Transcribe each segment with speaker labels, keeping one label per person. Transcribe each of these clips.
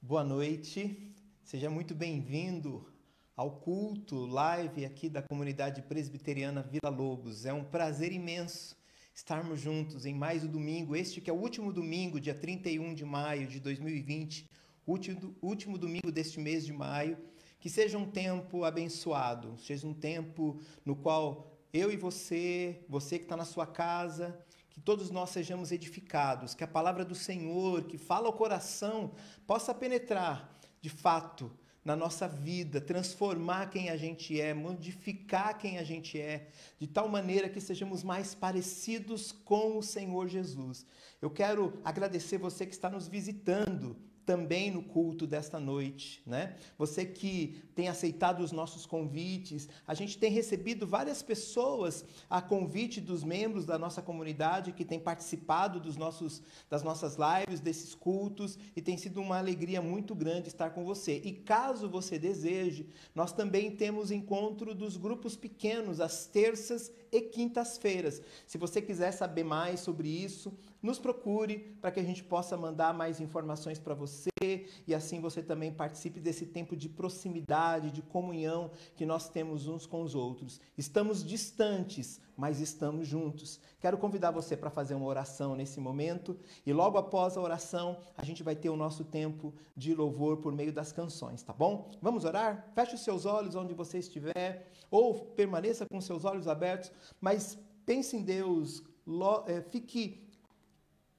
Speaker 1: Boa noite, seja muito bem-vindo ao culto live aqui da comunidade presbiteriana Vila Lobos. É um prazer imenso estarmos juntos em mais um domingo, este que é o último domingo, dia 31 de maio de 2020, último domingo deste mês de maio. Que seja um tempo abençoado, seja um tempo no qual eu e você que está na sua casa, que todos nós sejamos edificados, que a palavra do Senhor, que fala ao coração, possa penetrar, de fato, na nossa vida, transformar quem a gente é, modificar quem a gente é, de tal maneira que sejamos mais parecidos com o Senhor Jesus. Eu quero agradecer você que está nos visitando também no culto desta noite, né? Você que tem aceitado os nossos convites, a gente tem recebido várias pessoas a convite dos membros da nossa comunidade que têm participado das nossas lives, desses cultos, e tem sido uma alegria muito grande estar com você. E caso você deseje, nós também temos encontro dos grupos pequenos, às terças e quintas-feiras. Se você quiser saber mais sobre isso, nos procure para que a gente possa mandar mais informações para você e assim você também participe desse tempo de proximidade, de comunhão que nós temos uns com os outros. Estamos distantes, mas estamos juntos. Quero convidar você para fazer uma oração nesse momento e logo após a oração a gente vai ter o nosso tempo de louvor por meio das canções, tá bom? Vamos orar? Feche os seus olhos onde você estiver ou permaneça com seus olhos abertos, mas pense em Deus, fique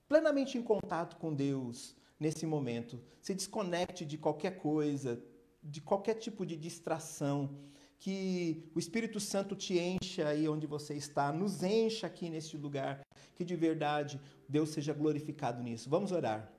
Speaker 1: plenamente em contato com Deus nesse momento. Se desconecte de qualquer coisa, de qualquer tipo de distração. Que o Espírito Santo te encha aí onde você está, nos encha aqui neste lugar. Que de verdade Deus seja glorificado nisso. Vamos orar.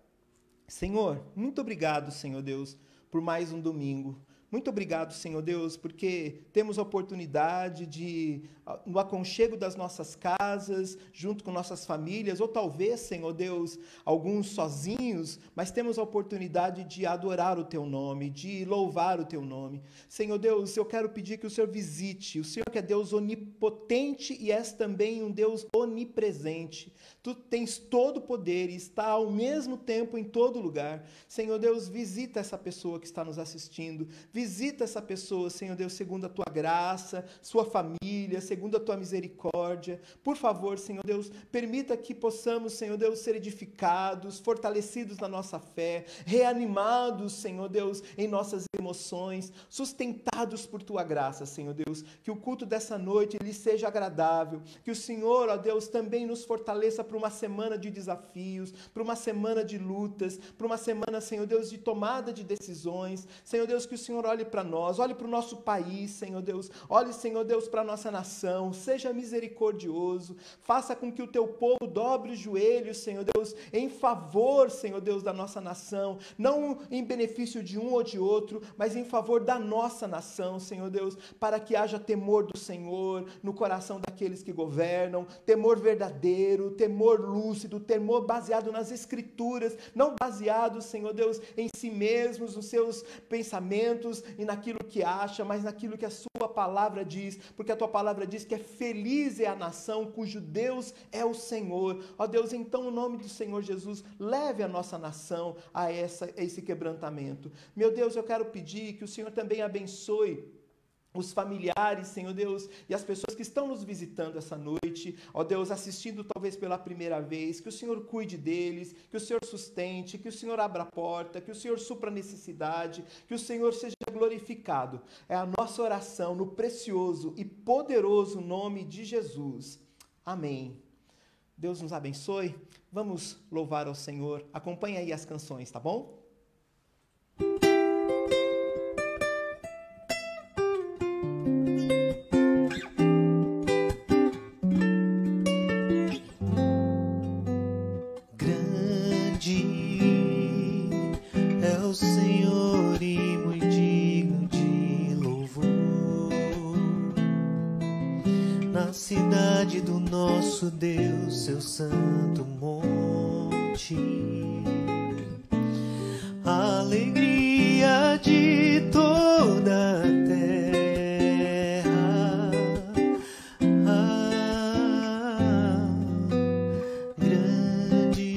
Speaker 1: Senhor, muito obrigado, Senhor Deus, por mais um domingo. Muito obrigado, Senhor Deus, porque temos a oportunidade de, no aconchego das nossas casas, junto com nossas famílias, ou talvez, Senhor Deus, alguns sozinhos, mas temos a oportunidade de adorar o Teu nome, de louvar o Teu nome. Senhor Deus, eu quero pedir que o Senhor visite, o Senhor que é Deus onipotente e és também um Deus onipresente. Tu tens todo o poder e está ao mesmo tempo em todo lugar. Senhor Deus, visita essa pessoa que está nos assistindo, visita essa pessoa, Senhor Deus, segundo a Tua graça, sua família, segundo a Tua misericórdia. Por favor, Senhor Deus, permita que possamos, Senhor Deus, ser edificados, fortalecidos na nossa fé, reanimados, Senhor Deus, em nossas emoções, sustentados por Tua graça, Senhor Deus. Que o culto dessa noite lhe seja agradável, que o Senhor, ó Deus, também nos fortaleça para uma semana de desafios, para uma semana de lutas, para uma semana, Senhor Deus, de tomada de decisões. Senhor Deus, que o Senhor olhe para nós, olhe para o nosso país, Senhor Deus, olhe, Senhor Deus, para a nossa nação, seja misericordioso, faça com que o Teu povo dobre os joelhos, Senhor Deus, em favor, Senhor Deus, da nossa nação, não em benefício de um ou de outro, mas em favor da nossa nação, Senhor Deus, para que haja temor do Senhor no coração daqueles que governam, temor verdadeiro, temor lúcido, temor baseado nas Escrituras, não baseado, Senhor Deus, em si mesmos, nos seus pensamentos e naquilo que acha, mas naquilo que a Sua palavra diz, porque a Tua palavra diz que feliz é a nação cujo Deus é o Senhor. Ó Deus, então, no nome do Senhor Jesus, leve a nossa nação a esse quebrantamento. Meu Deus, eu quero pedir que o Senhor também abençoe os familiares, Senhor Deus, e as pessoas que estão nos visitando essa noite, ó Deus, assistindo talvez pela primeira vez, que o Senhor cuide deles, que o Senhor sustente, que o Senhor abra a porta, que o Senhor supra a necessidade, que o Senhor seja glorificado. É a nossa oração no precioso e poderoso nome de Jesus. Amém. Deus nos abençoe. Vamos louvar ao Senhor. Acompanhe aí as canções, tá bom?
Speaker 2: Cidade do nosso Deus, seu santo monte, alegria de toda a terra, grande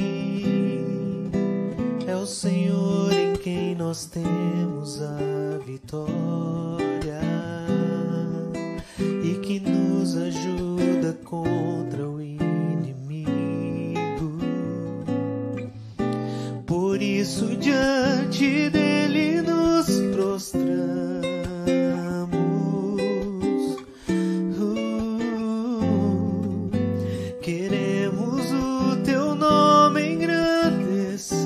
Speaker 2: é o Senhor em quem nós temos a vitória e que nos ajuda contra o inimigo. Por isso diante dele nos prostramos. Queremos o teu nome engrandecer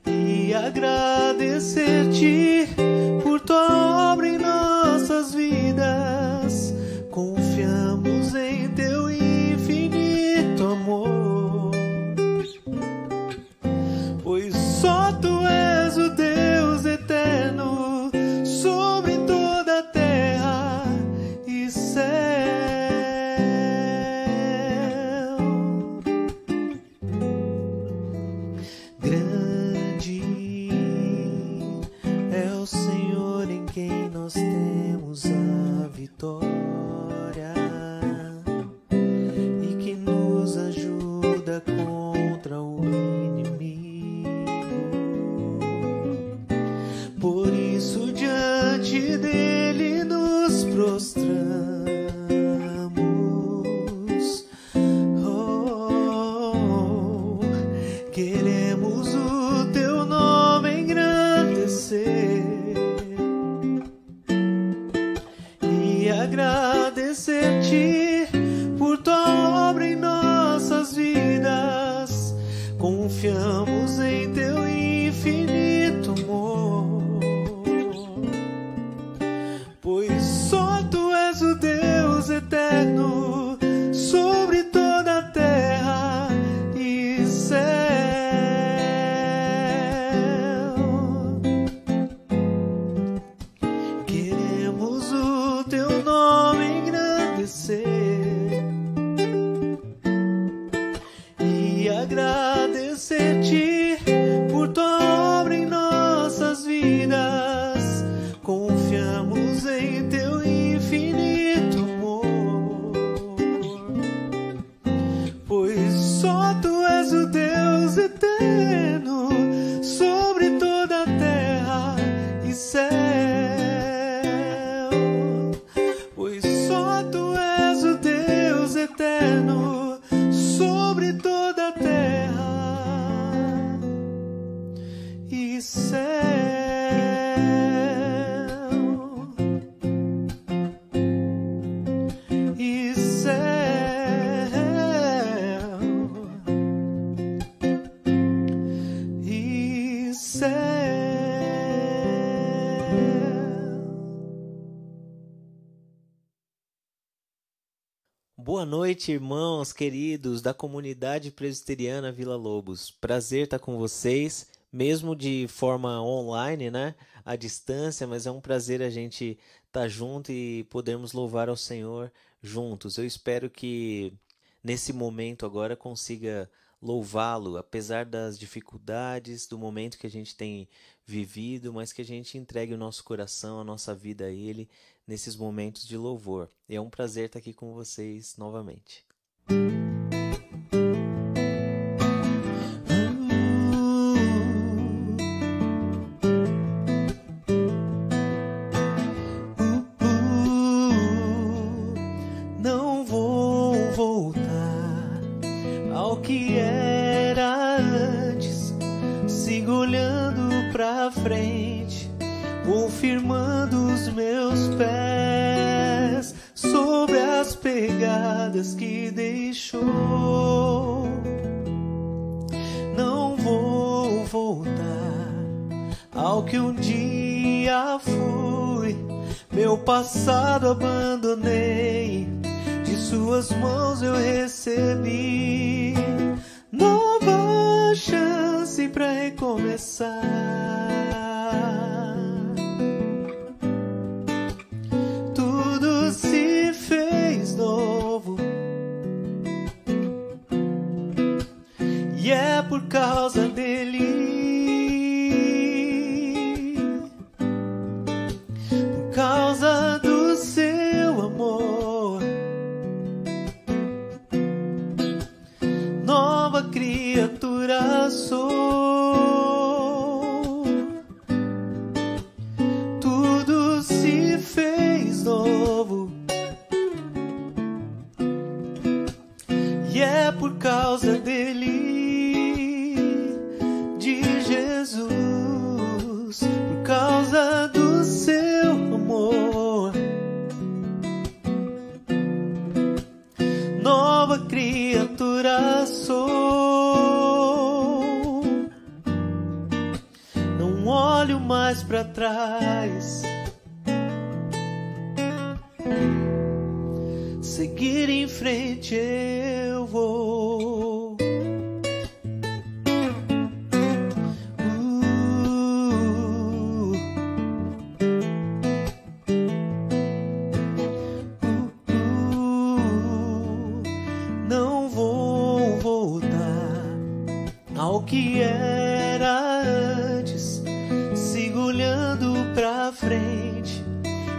Speaker 2: e agradecer-te por tua obra em nossas vidas. Confiamos em teu infinito amor, pois só tu és o Deus eterno sobre toda a terra e céu. Grande é o Senhor em quem nós temos a vitória e que nos ajuda contra o inimigo. Por isso diante dele nos prostramos. Queremos o teu nome engrandecer e agradecer-te por tua obra em nossas vidas. Confiamos em teu infinito amor, pois só tu és o Deus eterno sobre toda a terra e céu. Queremos o teu nome engrandecer e agradecer-te por tua obra em nossas vidas. Confiamos em teu infinito amor, pois só tu és o Deus eterno sobre toda a terra e céu. Pois só tu és o Deus eterno sobre toda a terra e céu. E céu. E céu. Boa noite, irmãos queridos da comunidade presbiteriana Vila Lobos. Prazer estar com vocês, mesmo de forma online, né? À distância, mas é um prazer a gente estar junto e podermos louvar ao Senhor juntos. Eu espero que nesse momento agora consiga louvá-lo, apesar das dificuldades do momento que a gente tem vivido, mas que a gente entregue o nosso coração, a nossa vida a Ele nesses momentos de louvor. E é um prazer estar aqui com vocês novamente. Não vou voltar ao que era antes, sigo olhando pra frente, vou firmando os meus pés sobre as pegadas que deixou. Não vou voltar ao que um dia fui, meu passado abandonei, de suas mãos eu recebi nova chance pra recomeçar. Tudo se fez novo e é por causa dele, por causa do seu amor. Nova criatura criatura sou. Tudo se fez novo, e é por causa dele, de Jesus, por causa do seu amor. Nova criatura sou, não olho mais para trás, seguir em frente eu vou. Não vou voltar ao que era antes, sigo olhando pra frente,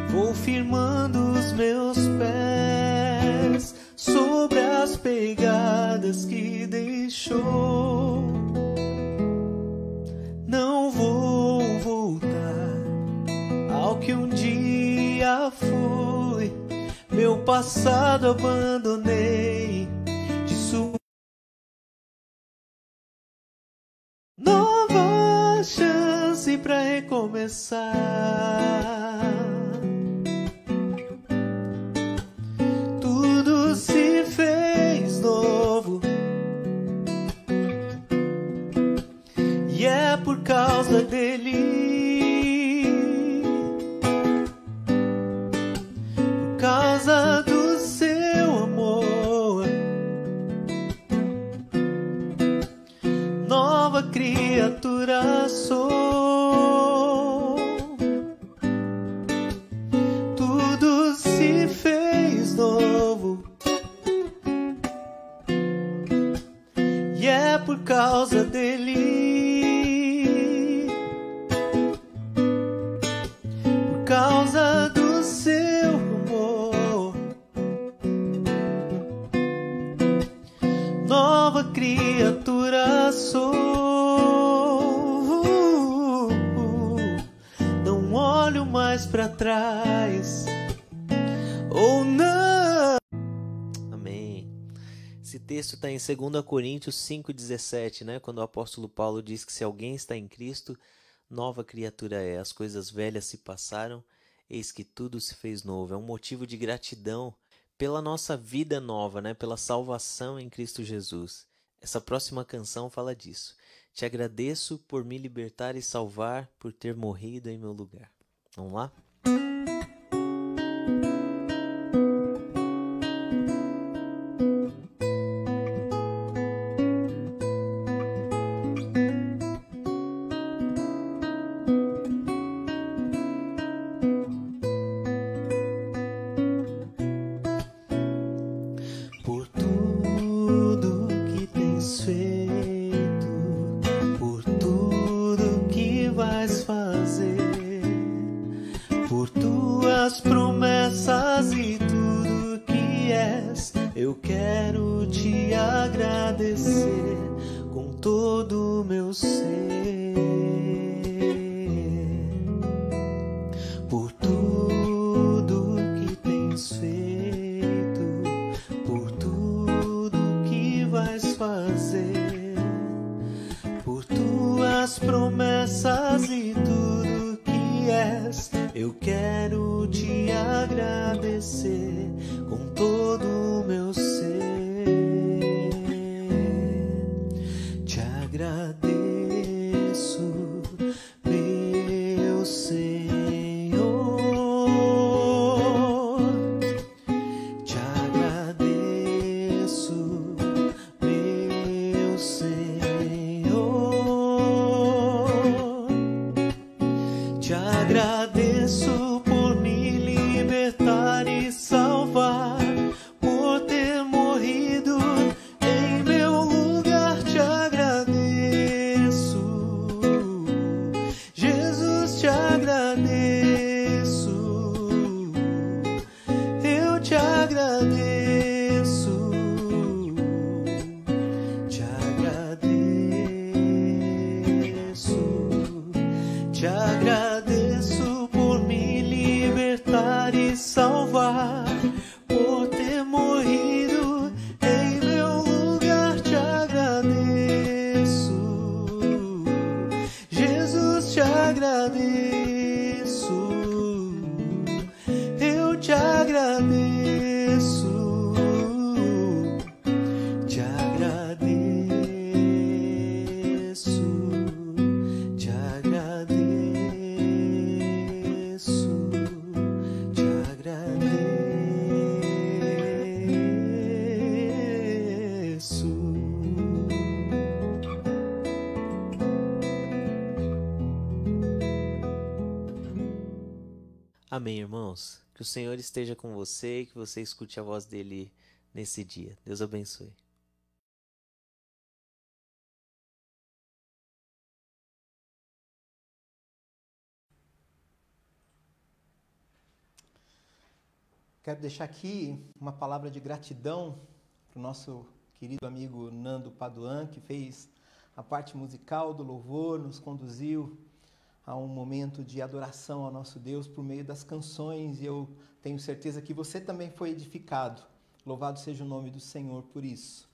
Speaker 2: vou firmando os meus pés sobre as pegadas que deixou. Não vou voltar ao que um dia fui, meu passado abandonei, disso nova chance pra recomeçar. Tudo se fez novo, e é por causa dele, por causa do seu amor. Nova criatura sou, tudo se fez novo, e é por causa dele, por causa do seu amor. Nova criatura sou, não olho mais para trás, ou não. Amém. Esse texto está em 2 Coríntios 5,17, né? Quando o apóstolo Paulo diz que se alguém está em Cristo, nova criatura é. As coisas velhas se passaram, eis que tudo se fez novo. É um motivo de gratidão pela nossa vida nova, né? Pela salvação em Cristo Jesus. Essa próxima canção fala disso. Te agradeço por me libertar e salvar, por ter morrido em meu lugar. Vamos lá? Por tudo que tens feito, por tudo que vais fazer, por tuas promessas e tudo que és, eu quero te agradecer com todo o meu ser. Por tudo que tens feito, por tudo que vais fazer, por tuas promessas e tudo que és, eu quero te agradecer com todo o meu ser. Te agradeço, meu Senhor. Te agradeço, meu Senhor. Te agradeço por me libertar e salvar, por ter morrido em meu lugar. Te agradeço. Amém, irmãos? Que o Senhor esteja com você e que você escute a voz dele nesse dia. Deus abençoe.
Speaker 1: Quero deixar aqui uma palavra de gratidão para o nosso querido amigo Nando Paduan, que fez a parte musical do louvor, nos conduziu a um momento de adoração ao nosso Deus por meio das canções, e eu tenho certeza que você também foi edificado. Louvado seja o nome do Senhor por isso.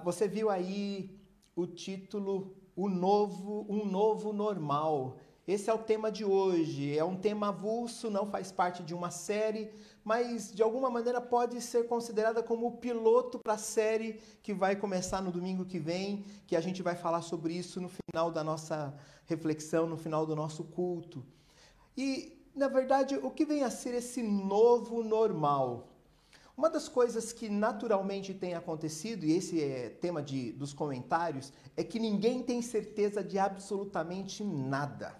Speaker 1: Você viu aí o título Um Novo Normal. Esse é o tema de hoje. É um tema avulso, não faz parte de uma série, mas de alguma maneira pode ser considerada como o piloto para a série que vai começar no domingo que vem, que a gente vai falar sobre isso no final da nossa reflexão, no final do nosso culto. E, na verdade, o que vem a ser esse novo normal? Uma das coisas que naturalmente tem acontecido, e esse é tema dos comentários, é que ninguém tem certeza de absolutamente nada.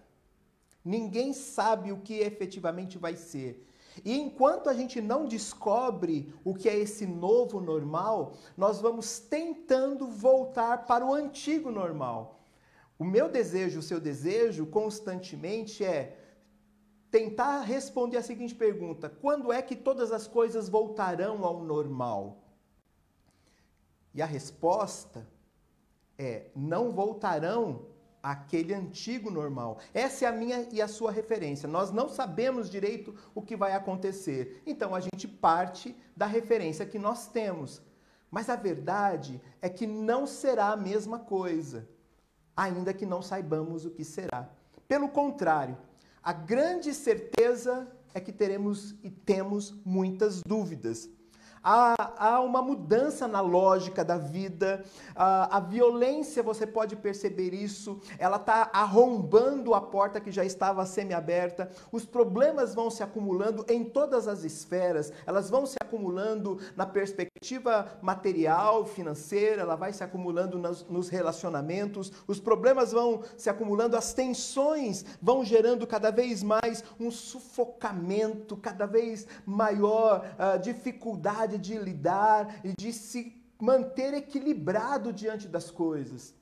Speaker 1: Ninguém sabe o que efetivamente vai ser. E enquanto a gente não descobre o que é esse novo normal, nós vamos tentando voltar para o antigo normal. O meu desejo, o seu desejo, constantemente é tentar responder a seguinte pergunta: quando é que todas as coisas voltarão ao normal? E a resposta é: não voltarão àquele antigo normal. Essa é a minha e a sua referência. Nós não sabemos direito o que vai acontecer. Então a gente parte da referência que nós temos. Mas a verdade é que não será a mesma coisa, ainda que não saibamos o que será. Pelo contrário, a grande certeza é que teremos e temos muitas dúvidas. Há uma mudança na lógica da vida, a violência, você pode perceber isso, ela está arrombando a porta que já estava semi-aberta, os problemas vão se acumulando em todas as esferas, elas vão se acumulando na perspectiva material, financeira, ela vai se acumulando nos relacionamentos, os problemas vão se acumulando, as tensões vão gerando cada vez mais um sufocamento, cada vez maior dificuldade de lidar e de se manter equilibrado diante das coisas.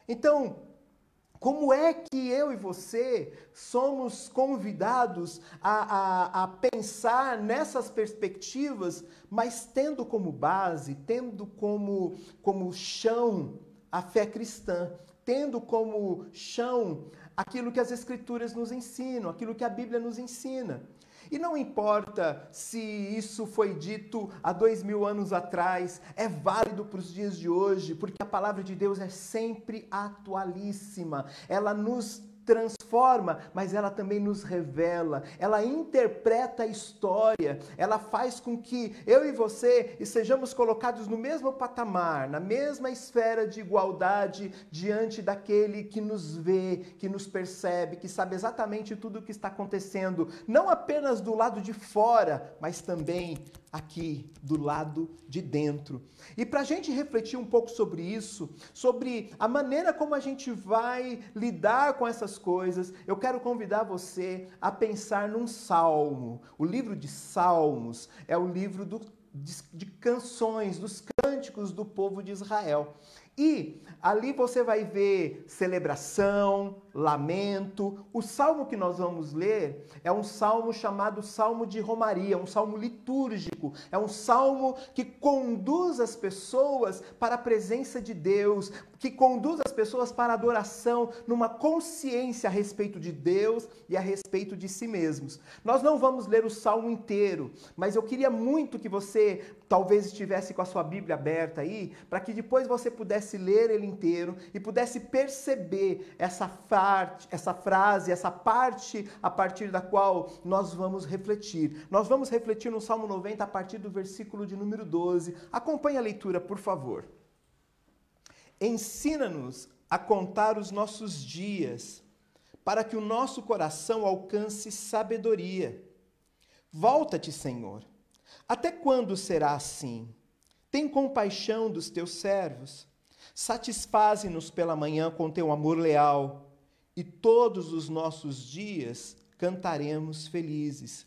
Speaker 1: Então, como é que eu e você somos convidados a pensar nessas perspectivas, mas tendo como base, tendo como chão a fé cristã, tendo como chão aquilo que as Escrituras nos ensinam, aquilo que a Bíblia nos ensina. E não importa se isso foi dito há 2000 anos atrás, é válido para os dias de hoje, porque a palavra de Deus é sempre atualíssima. Ela nos transforma, mas ela também nos revela, ela interpreta a história, ela faz com que eu e você estejamos colocados no mesmo patamar, na mesma esfera de igualdade diante daquele que nos vê, que nos percebe, que sabe exatamente tudo o que está acontecendo, não apenas do lado de fora, mas também aqui do lado de dentro. E para a gente refletir um pouco sobre isso, sobre a maneira como a gente vai lidar com essas coisas, eu quero convidar você a pensar num salmo. O livro de Salmos é o livro de canções, dos cânticos do povo de Israel. E ali você vai ver celebração, lamento. O salmo que nós vamos ler é um salmo chamado Salmo de Romaria, um salmo litúrgico. É um salmo que conduz as pessoas para a presença de Deus, que conduz as pessoas para a adoração, numa consciência a respeito de Deus e a respeito de si mesmos. Nós não vamos ler o salmo inteiro, mas eu queria muito que você talvez estivesse com a sua Bíblia aberta aí, para que depois você pudesse ler ele inteiro e pudesse perceber essa frase, essa parte a partir da qual nós vamos refletir. Nós vamos refletir no Salmo 90 a partir do versículo de número 12. Acompanhe a leitura, por favor. Ensina-nos a contar os nossos dias, para que o nosso coração alcance sabedoria. Volta-te, Senhor. Até quando será assim? Tem compaixão dos teus servos. Satisfaze-nos pela manhã com teu amor leal, e todos os nossos dias cantaremos felizes.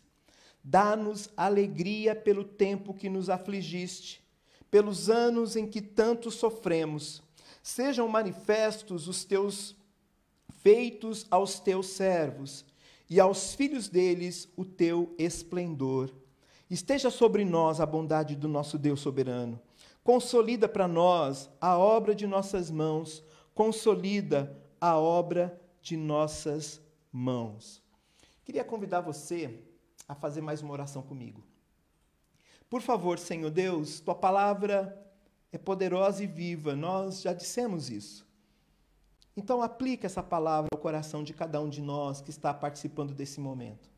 Speaker 1: Dá-nos alegria pelo tempo que nos afligiste, pelos anos em que tanto sofremos. Sejam manifestos os teus feitos aos teus servos, e aos filhos deles o teu esplendor. Esteja sobre nós a bondade do nosso Deus soberano. Consolida para nós a obra de nossas mãos, consolida a obra de nossas mãos. Queria convidar você a fazer mais uma oração comigo. Por favor, Senhor Deus, tua palavra é poderosa e viva, nós já dissemos isso. Então aplica essa palavra ao coração de cada um de nós que está participando desse momento.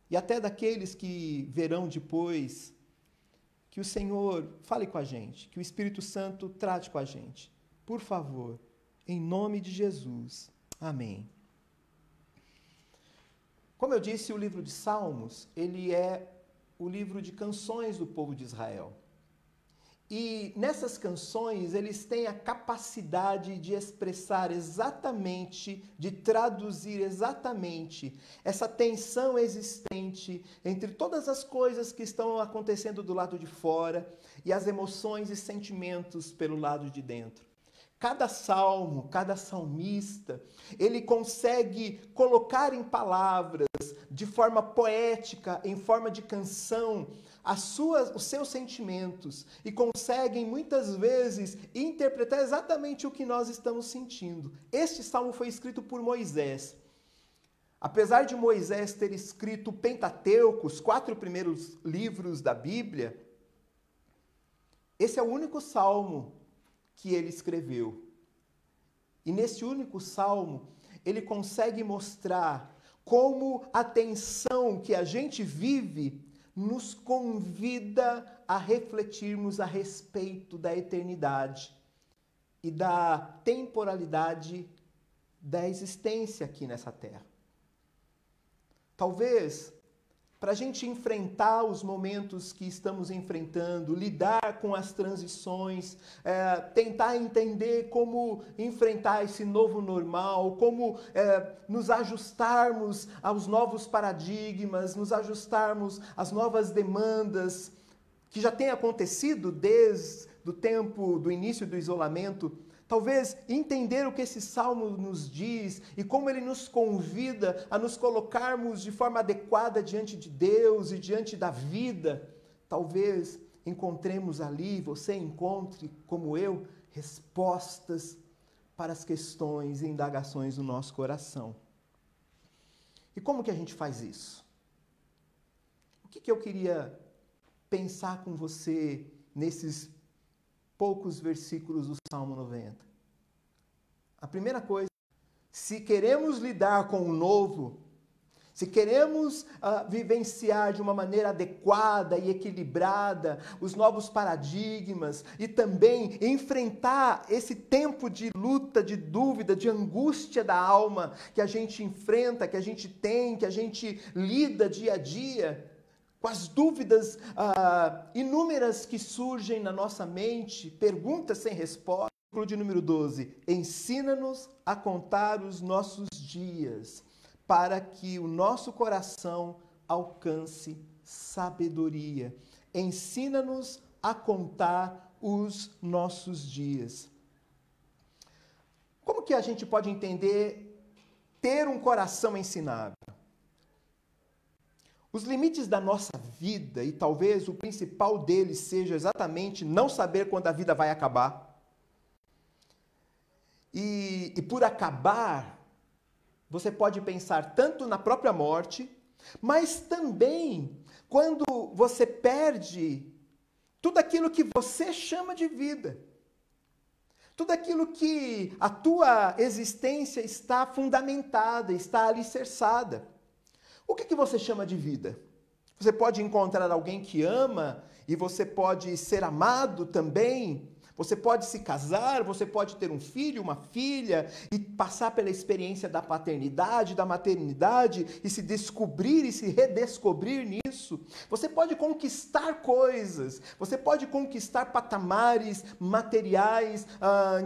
Speaker 1: E até daqueles que verão depois, que o Senhor fale com a gente, que o Espírito Santo trate com a gente. Por favor, em nome de Jesus. Amém. Como eu disse, o livro de Salmos, ele é o livro de canções do povo de Israel. E nessas canções, eles têm a capacidade de expressar exatamente, de traduzir exatamente essa tensão existente entre todas as coisas que estão acontecendo do lado de fora e as emoções e sentimentos pelo lado de dentro. Cada salmo, cada salmista, ele consegue colocar em palavras, de forma poética, em forma de canção, os seus sentimentos e conseguem muitas vezes interpretar exatamente o que nós estamos sentindo. Este salmo foi escrito por Moisés. Apesar de Moisés ter escrito o Pentateuco, os 4 primeiros livros da Bíblia, esse é o único salmo que ele escreveu. E nesse único salmo, ele consegue mostrar como a tensão que a gente vive nos convida a refletirmos a respeito da eternidade e da temporalidade da existência aqui nessa terra. Talvez, para a gente enfrentar os momentos que estamos enfrentando, lidar com as transições, tentar entender como enfrentar esse novo normal, como nos ajustarmos aos novos paradigmas, nos ajustarmos às novas demandas que já têm acontecido desde o tempo do início do isolamento. Talvez entender o que esse salmo nos diz e como ele nos convida a nos colocarmos de forma adequada diante de Deus e diante da vida. Talvez encontremos ali, você encontre, como eu, respostas para as questões e indagações do nosso coração. E como que a gente faz isso? O que eu queria pensar com você nesses poucos versículos do Salmo 90. A primeira coisa, se queremos lidar com o novo, se queremos vivenciar de uma maneira adequada e equilibrada os novos paradigmas e também enfrentar esse tempo de luta, de dúvida, de angústia da alma que a gente enfrenta, que a gente tem, que a gente lida dia a dia, com as dúvidas inúmeras que surgem na nossa mente, perguntas sem resposta. Versículo de número 12. Ensina-nos a contar os nossos dias, para que o nosso coração alcance sabedoria. Ensina-nos a contar os nossos dias. Como que a gente pode entender ter um coração ensinável? Os limites da nossa vida, e talvez o principal deles seja exatamente não saber quando a vida vai acabar. E por acabar, você pode pensar tanto na própria morte, mas também quando você perde tudo aquilo que você chama de vida. Tudo aquilo que a tua existência está fundamentada, está alicerçada. O que você chama de vida? Você pode encontrar alguém que ama e você pode ser amado também, Você pode se casar, você pode ter um filho, uma filha, e passar pela experiência da paternidade, da maternidade, e se descobrir e se redescobrir nisso. Você pode conquistar coisas, você pode conquistar patamares materiais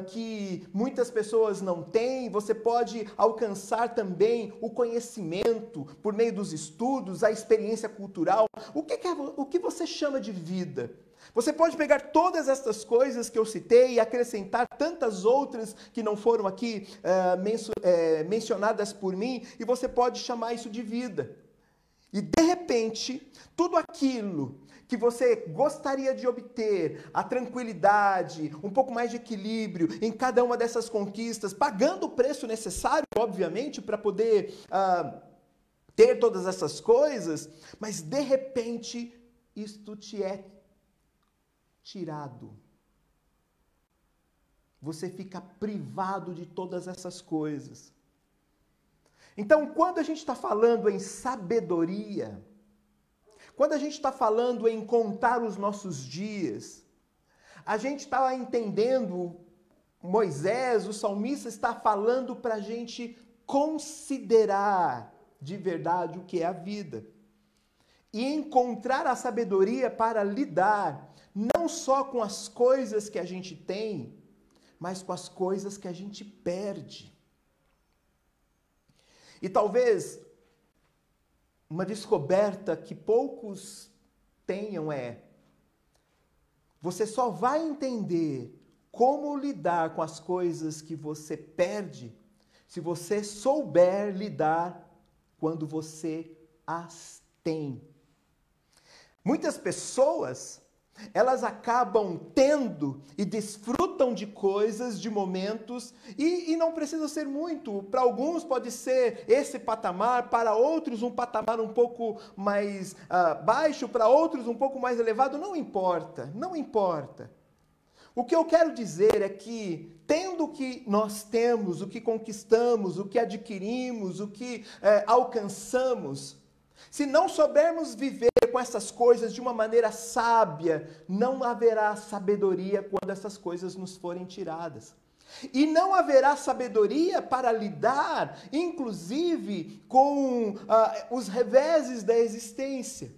Speaker 1: que muitas pessoas não têm, você pode alcançar também o conhecimento por meio dos estudos, a experiência cultural. O que você chama de vida? Você pode pegar todas essas coisas que eu citei e acrescentar tantas outras que não foram aqui mencionadas por mim, e você pode chamar isso de vida. E de repente, tudo aquilo que você gostaria de obter, a tranquilidade, um pouco mais de equilíbrio em cada uma dessas conquistas, pagando o preço necessário, obviamente, para poder ter todas essas coisas, mas de repente, isto te é tirado. Você fica privado de todas essas coisas. Então, quando a gente está falando em sabedoria, quando a gente está falando em contar os nossos dias, a gente está entendendo, Moisés, o salmista, está falando para a gente considerar de verdade o que é a vida. E encontrar a sabedoria para lidar não só com as coisas que a gente tem, mas com as coisas que a gente perde. E talvez uma descoberta que poucos tenham você só vai entender como lidar com as coisas que você perde se você souber lidar quando você as tem. Muitas pessoas, elas acabam tendo e desfrutam de coisas, de momentos, e não precisa ser muito. Para alguns pode ser esse patamar, para outros um patamar um pouco mais baixo, para outros um pouco mais elevado, não importa, não importa. O que eu quero dizer é que, tendo o que nós temos, o que conquistamos, o que adquirimos, o que alcançamos, se não soubermos viver com essas coisas de uma maneira sábia, não haverá sabedoria quando essas coisas nos forem tiradas. E não haverá sabedoria para lidar, inclusive, com os reveses da existência.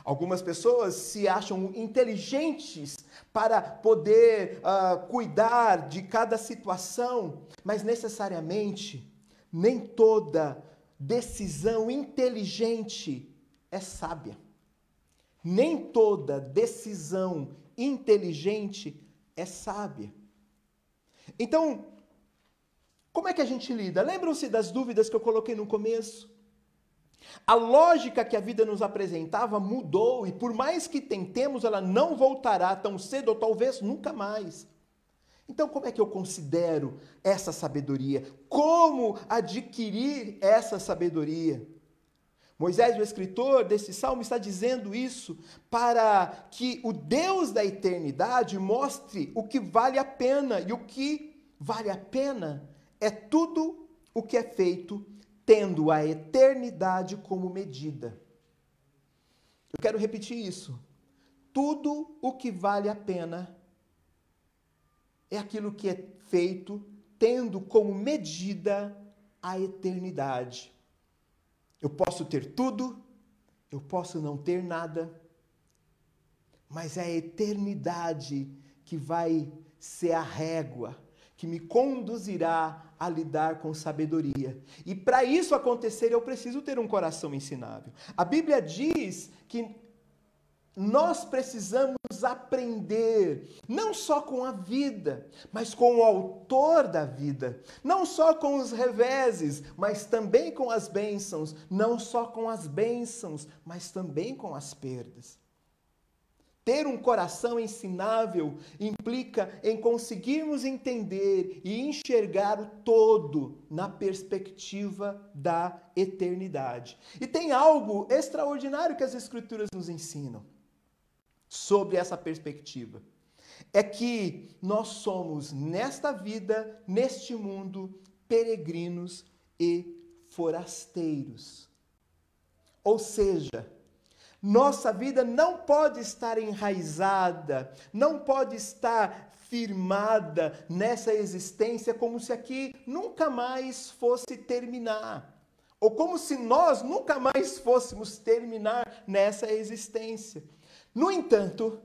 Speaker 1: Algumas pessoas se acham inteligentes para poder cuidar de cada situação, mas necessariamente nem toda decisão inteligente é sábia. Nem toda decisão inteligente é sábia. Então, como é que a gente lida? Lembram-se das dúvidas que eu coloquei no começo? A lógica que a vida nos apresentava mudou, e por mais que tentemos, ela não voltará tão cedo ou talvez nunca mais. Então, como é que eu considero essa sabedoria? Como adquirir essa sabedoria? Moisés, o escritor desse salmo, está dizendo isso para que o Deus da eternidade mostre o que vale a pena. E o que vale a pena é tudo o que é feito tendo a eternidade como medida. Eu quero repetir isso. Tudo o que vale a pena é aquilo que é feito tendo como medida a eternidade. Eu posso ter tudo, eu posso não ter nada, mas é a eternidade que vai ser a régua, que me conduzirá a lidar com sabedoria. E para isso acontecer, eu preciso ter um coração ensinável. A Bíblia diz que nós precisamos aprender, não só com a vida, mas com o autor da vida. Não só com os reveses, mas também com as bênçãos. Não só com as bênçãos, mas também com as perdas. Ter um coração ensinável implica em conseguirmos entender e enxergar o todo na perspectiva da eternidade. E tem algo extraordinário que as Escrituras nos ensinam sobre essa perspectiva. É que nós somos, nesta vida, neste mundo, peregrinos e forasteiros. Ou seja, Nossa vida não pode estar enraizada, não pode estar firmada nessa existência como se aqui nunca mais fosse terminar. Ou como se nós nunca mais fôssemos terminar nessa existência. No entanto,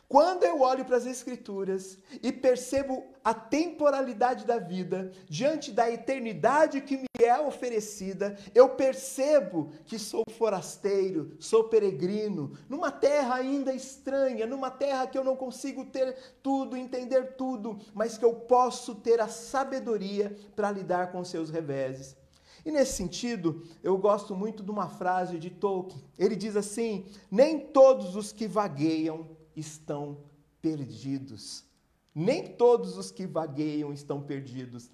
Speaker 1: quando eu olho para as Escrituras e percebo a temporalidade da vida diante da eternidade que me é oferecida, eu percebo que sou forasteiro, sou peregrino, numa terra ainda estranha, numa terra que eu não consigo ter tudo, entender tudo, mas que eu posso ter a sabedoria para lidar com seus reveses. E nesse sentido, eu gosto muito de uma frase de Tolkien. Ele diz assim: nem todos os que vagueiam estão perdidos. Nem todos os que vagueiam estão perdidos.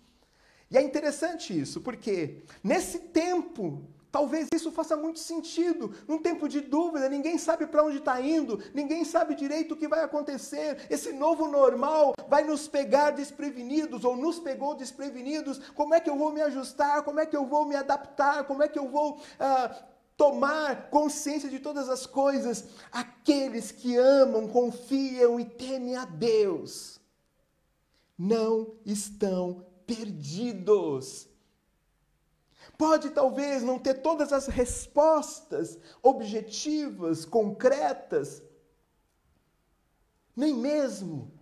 Speaker 1: E é interessante isso, porque nesse tempo, talvez isso faça muito sentido. Num tempo de dúvida, ninguém sabe para onde está indo, ninguém sabe direito o que vai acontecer. Esse novo normal vai nos pegar desprevenidos, ou nos pegou desprevenidos. Como é que eu vou me ajustar? Como é que eu vou me adaptar? Como é que eu vou tomar consciência de todas as coisas? Aqueles que amam, confiam e temem a Deus não estão perdidos. Pode talvez não ter todas as respostas objetivas, concretas, nem mesmo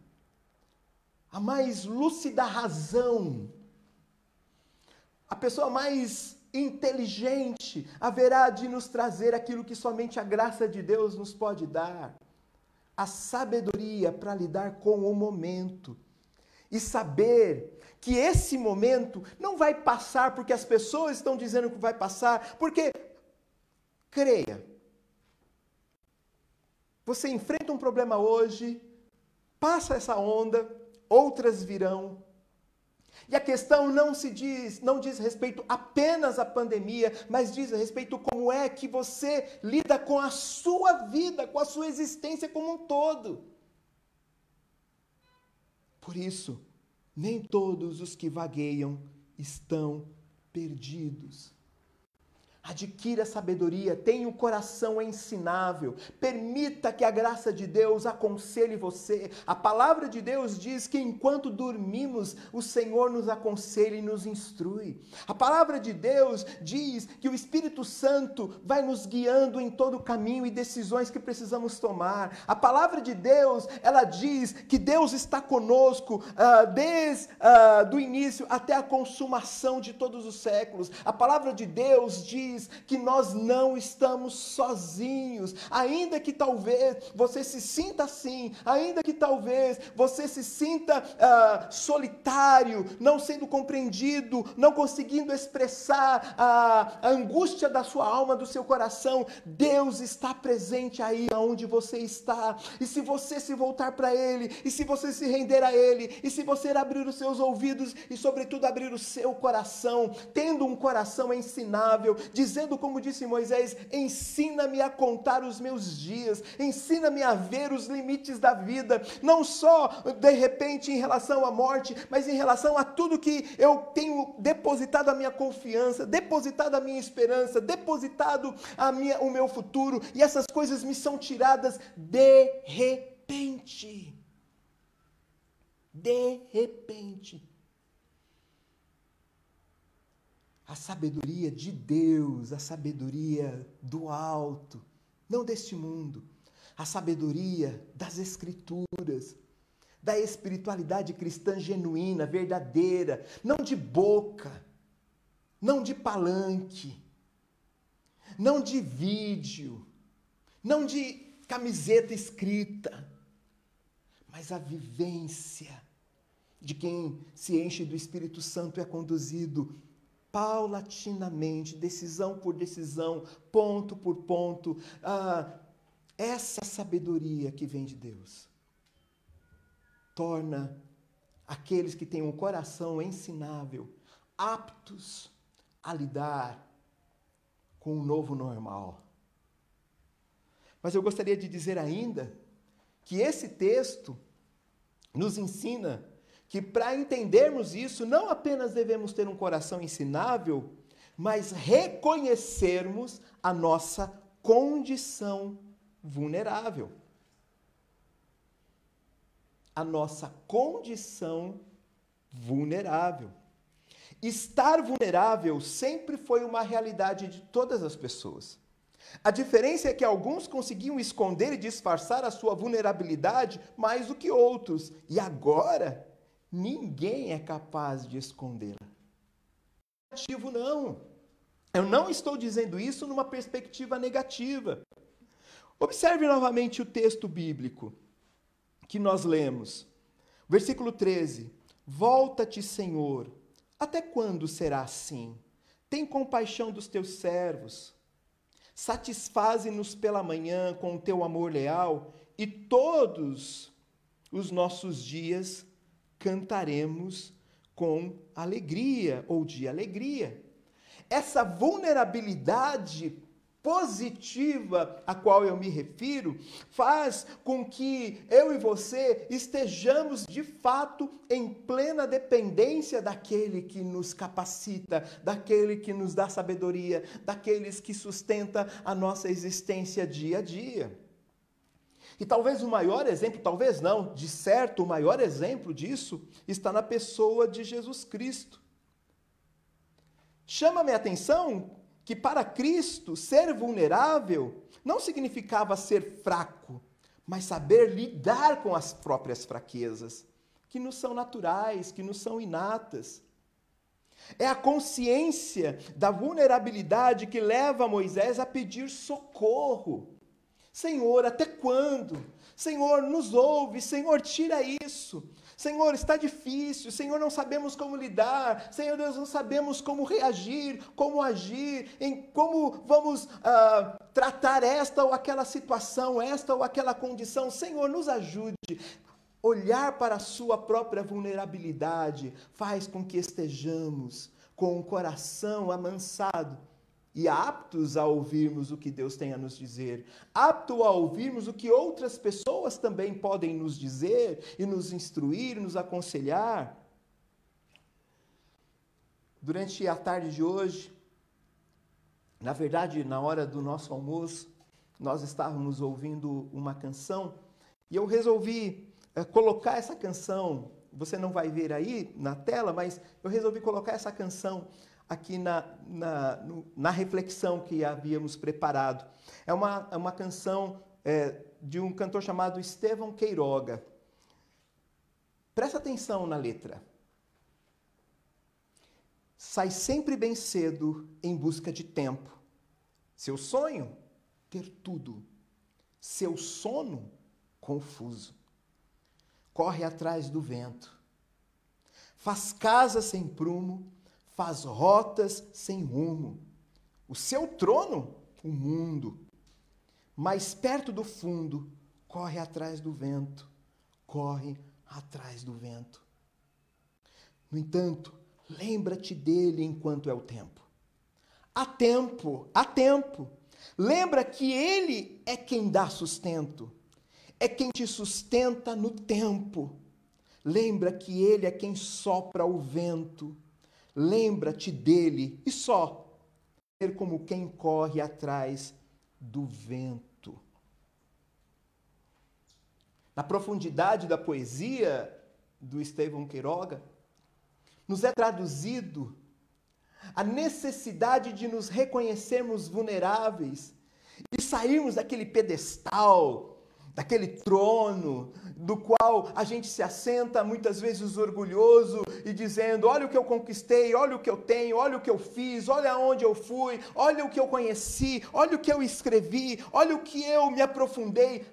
Speaker 1: a mais lúcida razão, a pessoa mais inteligente haverá de nos trazer aquilo que somente a graça de Deus nos pode dar, a sabedoria para lidar com o momento e saber que esse momento não vai passar porque as pessoas estão dizendo que vai passar, porque, creia, você enfrenta um problema hoje, passa essa onda, outras virão. E a questão não diz respeito apenas à pandemia, mas diz respeito como é que você lida com a sua vida, com a sua existência como um todo. Por isso, nem todos os que vagueiam estão perdidos. Adquira sabedoria, tenha o coração ensinável, permita que a graça de Deus aconselhe você. A palavra de Deus diz que enquanto dormimos, o Senhor nos aconselha e nos instrui. A palavra de Deus diz que o Espírito Santo vai nos guiando em todo o caminho e decisões que precisamos tomar. A palavra de Deus, ela diz que Deus está conosco desde o início até a consumação de todos os séculos. A palavra de Deus diz que nós não estamos sozinhos, ainda que talvez você se sinta assim, ainda que talvez você se sinta solitário, não sendo compreendido, não conseguindo expressar a angústia da sua alma, do seu coração, Deus está presente aí onde você está, e se você se voltar para Ele, e se você se render a Ele, e se você abrir os seus ouvidos, e sobretudo abrir o seu coração, tendo um coração ensinável, dizendo como disse Moisés: ensina-me a contar os meus dias, ensina-me a ver os limites da vida, não só de repente em relação à morte, mas em relação a tudo que eu tenho depositado a minha confiança, depositado a minha esperança, depositado o meu futuro, e essas coisas me são tiradas de repente. De repente. A sabedoria de Deus, a sabedoria do alto, não deste mundo, a sabedoria das Escrituras, da espiritualidade cristã genuína, verdadeira, não de boca, não de palanque, não de vídeo, não de camiseta escrita, mas a vivência de quem se enche do Espírito Santo é conduzido paulatinamente, decisão por decisão, ponto por ponto, essa sabedoria que vem de Deus torna aqueles que têm um coração ensinável aptos a lidar com o novo normal. Mas eu gostaria de dizer ainda que esse texto nos ensina que para entendermos isso, não apenas devemos ter um coração ensinável, mas reconhecermos a nossa condição vulnerável. A nossa condição vulnerável. Estar vulnerável sempre foi uma realidade de todas as pessoas. A diferença é que alguns conseguiam esconder e disfarçar a sua vulnerabilidade mais do que outros. E agora, ninguém é capaz de escondê-la. Não. Eu não estou dizendo isso numa perspectiva negativa. Observe novamente o texto bíblico que nós lemos. Versículo 13. Volta-te, Senhor. Até quando será assim? Tem compaixão dos teus servos. Satisfaze-nos pela manhã com o teu amor leal, e todos os nossos dias cantaremos com alegria, ou de alegria. Essa vulnerabilidade positiva a qual eu me refiro faz com que eu e você estejamos de fato em plena dependência daquele que nos capacita, daquele que nos dá sabedoria, daqueles que sustenta a nossa existência dia a dia. E talvez o maior exemplo, talvez não, de certo o maior exemplo disso está na pessoa de Jesus Cristo. Chama-me a atenção que para Cristo ser vulnerável não significava ser fraco, mas saber lidar com as próprias fraquezas, que nos são naturais, que nos são inatas. É a consciência da vulnerabilidade que leva Moisés a pedir socorro. Senhor, até quando? Senhor, nos ouve. Senhor, tira isso. Senhor, está difícil. Senhor, não sabemos como lidar. Senhor Deus, não sabemos como reagir, como agir, em como vamos tratar esta ou aquela situação, esta ou aquela condição. Senhor, nos ajude. Olhar para a sua própria vulnerabilidade faz com que estejamos com o coração amansado e aptos a ouvirmos o que Deus tem a nos dizer, apto a ouvirmos o que outras pessoas também podem nos dizer e nos instruir, nos aconselhar. Durante a tarde de hoje, na verdade, na hora do nosso almoço, nós estávamos ouvindo uma canção e eu resolvi colocar essa canção. Você não vai ver aí na tela, mas eu resolvi colocar essa canção aqui na reflexão que havíamos preparado. É uma canção de um cantor chamado Estevão Queiroga. Presta atenção na letra. Sai sempre bem cedo em busca de tempo. Seu sonho? Ter tudo. Seu sono? Confuso. Corre atrás do vento. Faz casa sem prumo, faz rotas sem rumo. O seu trono, o mundo. Mais perto do fundo, corre atrás do vento. Corre atrás do vento. No entanto, lembra-te dele enquanto é o tempo. Há tempo, há tempo. Lembra que ele é quem dá sustento. É quem te sustenta no tempo. Lembra que ele é quem sopra o vento. Lembra-te dele e só ser como quem corre atrás do vento. Na profundidade da poesia do Estevão Queiroga, nos é traduzido a necessidade de nos reconhecermos vulneráveis e sairmos daquele pedestal, daquele trono do qual a gente se assenta muitas vezes orgulhoso e dizendo: olha o que eu conquistei, olha o que eu tenho, olha o que eu fiz, olha onde eu fui, olha o que eu conheci, olha o que eu escrevi, olha o que eu me aprofundei.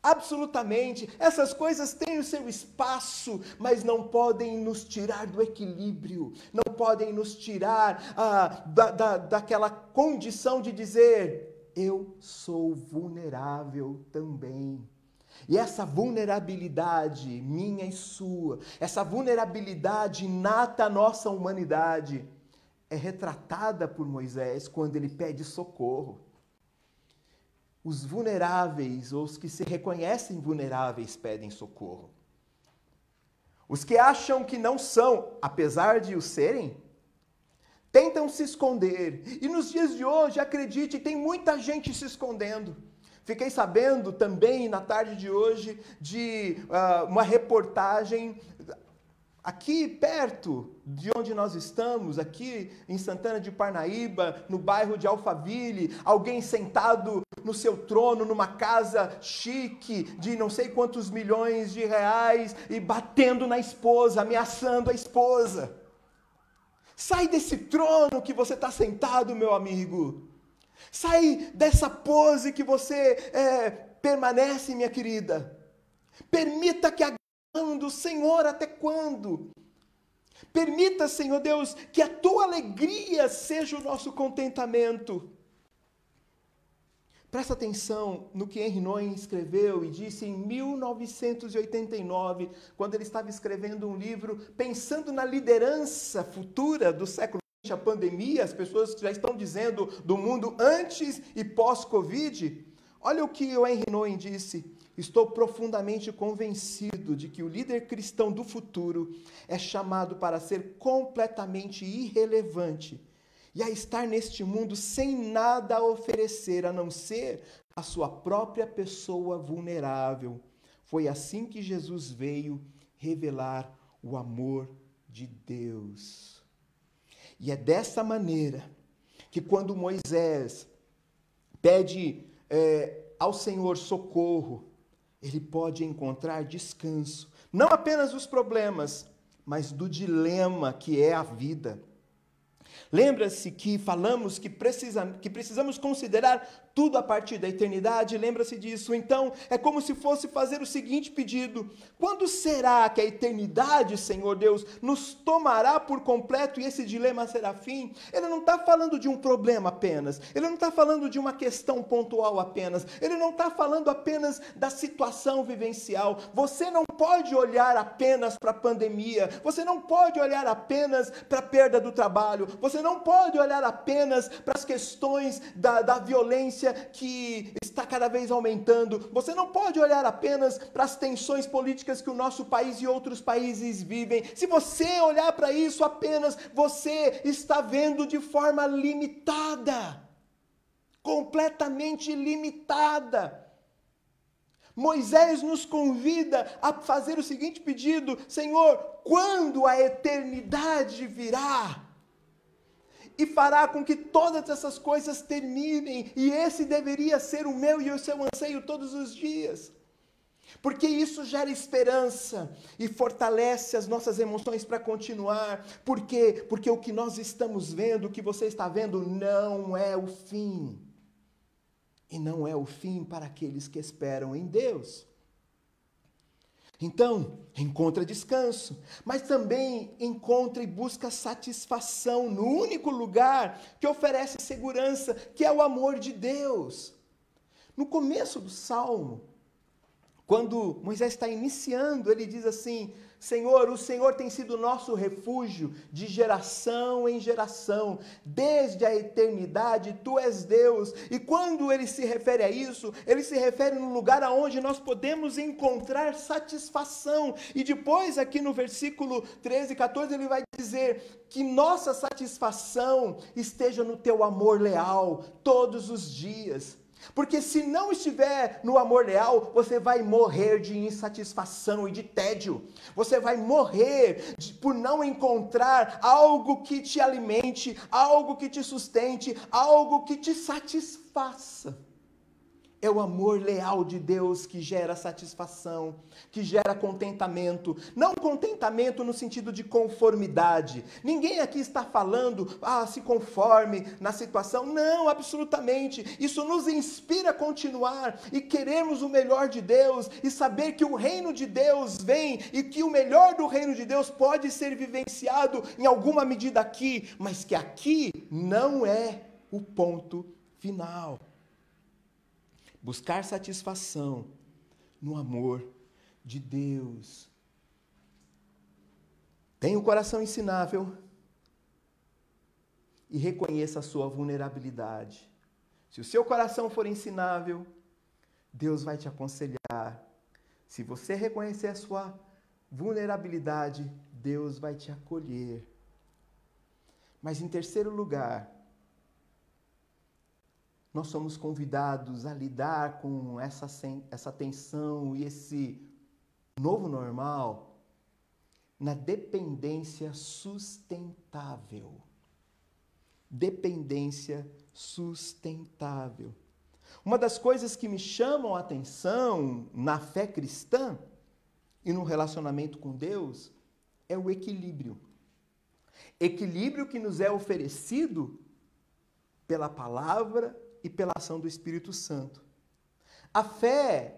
Speaker 1: Absolutamente, essas coisas têm o seu espaço, mas não podem nos tirar do equilíbrio, não podem nos tirar daquela condição de dizer: eu sou vulnerável também. E essa vulnerabilidade minha e sua, essa vulnerabilidade inata à nossa humanidade, é retratada por Moisés quando ele pede socorro. Os vulneráveis, ou os que se reconhecem vulneráveis, pedem socorro. Os que acham que não são, apesar de o serem, tentam se esconder. E nos dias de hoje, acredite, tem muita gente se escondendo. Fiquei sabendo também, na tarde de hoje, de uma reportagem aqui perto de onde nós estamos, aqui em Santana de Parnaíba, no bairro de Alphaville, alguém sentado no seu trono, numa casa chique, de não sei quantos milhões de reais, e batendo na esposa, ameaçando a esposa. Sai desse trono que você está sentado, meu amigo. Sai dessa pose que você permanece, minha querida. Permita que a graça do Senhor, até quando? Permita, Senhor Deus, que a tua alegria seja o nosso contentamento. Presta atenção no que Henry Nouwen escreveu e disse em 1989, quando ele estava escrevendo um livro pensando na liderança futura do século XX, a pandemia, as pessoas já estão dizendo do mundo antes e pós-Covid. Olha o que o Henry Nouwen disse: estou profundamente convencido de que o líder cristão do futuro é chamado para ser completamente irrelevante e a estar neste mundo sem nada a oferecer, a não ser a sua própria pessoa vulnerável. Foi assim que Jesus veio revelar o amor de Deus. E é dessa maneira que quando Moisés pede ao Senhor socorro, ele pode encontrar descanso, não apenas dos problemas, mas do dilema que é a vida. Lembra-se que falamos que precisamos considerar tudo a partir da eternidade? Lembra-se disso? Então, é como se fosse fazer o seguinte pedido: quando será que a eternidade, Senhor Deus, nos tomará por completo e esse dilema será fim? Ele não está falando de um problema apenas, ele não está falando de uma questão pontual apenas, ele não está falando apenas da situação vivencial. Você não pode olhar apenas para a pandemia, você não pode olhar apenas para a perda do trabalho, você não pode olhar apenas para as questões da violência que está cada vez aumentando. Você não pode olhar apenas para as tensões políticas que o nosso país e outros países vivem. Se você olhar para isso apenas, você está vendo de forma limitada. Completamente limitada. Moisés nos convida a fazer o seguinte pedido: Senhor, quando a eternidade virá e fará com que todas essas coisas terminem, e esse deveria ser o meu e o seu anseio todos os dias, porque isso gera esperança e fortalece as nossas emoções para continuar. Por quê? Porque o que nós estamos vendo, o que você está vendo, não é o fim, e não é o fim para aqueles que esperam em Deus. Então, encontra descanso, mas também encontra e busca satisfação no único lugar que oferece segurança, que é o amor de Deus. No começo do Salmo, quando Moisés está iniciando, ele diz assim: Senhor, o Senhor tem sido nosso refúgio de geração em geração, desde a eternidade tu és Deus. E quando ele se refere a isso, ele se refere no lugar aonde nós podemos encontrar satisfação. E depois aqui no versículo 13 e 14 ele vai dizer que nossa satisfação esteja no teu amor leal todos os dias. Porque se não estiver no amor leal, você vai morrer de insatisfação e de tédio. Você vai morrer por não encontrar algo que te alimente, algo que te sustente, algo que te satisfaça. É o amor leal de Deus que gera satisfação, que gera contentamento. Não contentamento no sentido de conformidade. Ninguém aqui está falando, se conforme na situação. Não, absolutamente. Isso nos inspira a continuar e queremos o melhor de Deus e saber que o reino de Deus vem e que o melhor do reino de Deus pode ser vivenciado em alguma medida aqui, mas que aqui não é o ponto final. Buscar satisfação no amor de Deus. Tenha o coração ensinável e reconheça a sua vulnerabilidade. Se o seu coração for ensinável, Deus vai te aconselhar. Se você reconhecer a sua vulnerabilidade, Deus vai te acolher. Mas em terceiro lugar, nós somos convidados a lidar com essa tensão e esse novo normal na dependência sustentável. Dependência sustentável. Uma das coisas que me chamam a atenção na fé cristã e no relacionamento com Deus é o equilíbrio. Equilíbrio que nos é oferecido pela palavra e pela ação do Espírito Santo. A fé